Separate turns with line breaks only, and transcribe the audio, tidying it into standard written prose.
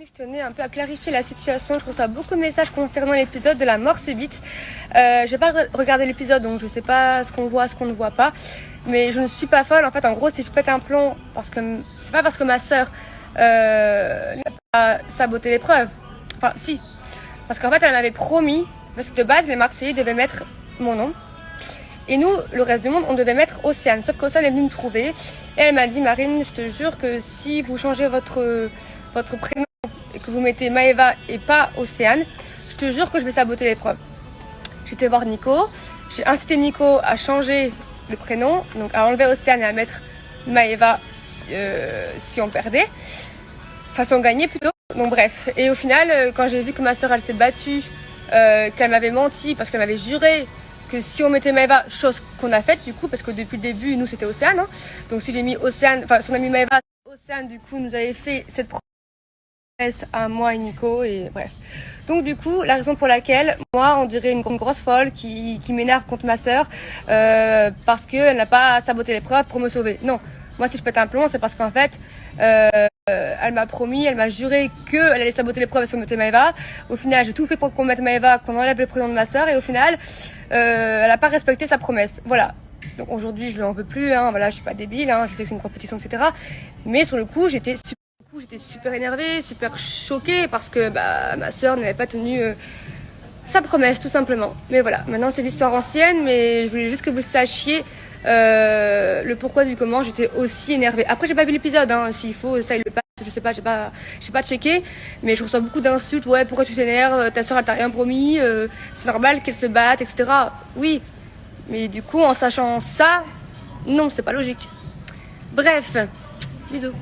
Je tenais un peu à clarifier la situation. Je reçois beaucoup de messages concernant l'épisode de la mort subite. J'ai pas regardé l'épisode, donc je sais pas ce qu'on voit, ce qu'on ne voit pas. Mais je ne suis pas folle. En fait, en gros, si je pète un plomb, c'est pas parce que ma sœur n'a pas saboté l'épreuve. Enfin, si. Parce qu'en fait, elle m'avait promis, parce que de base, les Marseillais devaient mettre mon nom. Et nous, le reste du monde, on devait mettre Océane. Sauf qu'Océane est venue me trouver. Et elle m'a dit, Marine, je te jure que si vous changez votre prénom et que vous mettez Maëva et pas Océane, je te jure que je vais saboter l'épreuve. J'étais voir Nico. J'ai incité Nico à changer le prénom, donc à enlever Océane et à mettre Maëva si on perdait. Enfin, si on gagnait plutôt. Donc bref. Et au final, quand j'ai vu que ma sœur, elle s'est battue, qu'elle m'avait menti parce qu'elle m'avait juré que si on mettait Maëva, chose qu'on a faite du coup, parce que depuis le début, nous c'était Océane, hein. Donc si j'ai mis Océane, enfin si on a mis Maëva, Océane du coup nous avait fait cette promesse à moi et Nico, et bref. Donc du coup, la raison pour laquelle, moi on dirait une grosse folle qui m'énerve contre ma sœur, parce qu'elle n'a pas saboté l'épreuve pour me sauver. Non, moi si je pète un plomb, c'est parce qu'en fait, elle m'a promis, elle m'a juré qu'elle allait saboter l'épreuve si on mettait Maëva. Au final, j'ai tout fait pour qu'on mette Maëva, qu'on enlève le prénom de ma sœur, et au final, elle n'a pas respecté sa promesse. Voilà. Donc aujourd'hui, je lui en veux plus, hein. Voilà, je suis pas débile, hein. Je sais que c'est une compétition, etc. Mais sur le coup, j'étais super énervée, super choquée parce que ma sœur n'avait pas tenu sa promesse, tout simplement. Mais voilà, maintenant c'est l'histoire ancienne, mais je voulais juste que vous sachiez le pourquoi du comment j'étais aussi énervée. Après, j'ai pas vu l'épisode, hein. S'il faut, ça il le passe, je sais pas, j'ai pas checké, mais je reçois beaucoup d'insultes. Ouais, pourquoi tu t'énerves, ta sœur elle t'a rien promis, c'est normal qu'elle se batte, etc. Oui, mais du coup, en sachant ça, non, c'est pas logique. Bref, bisous.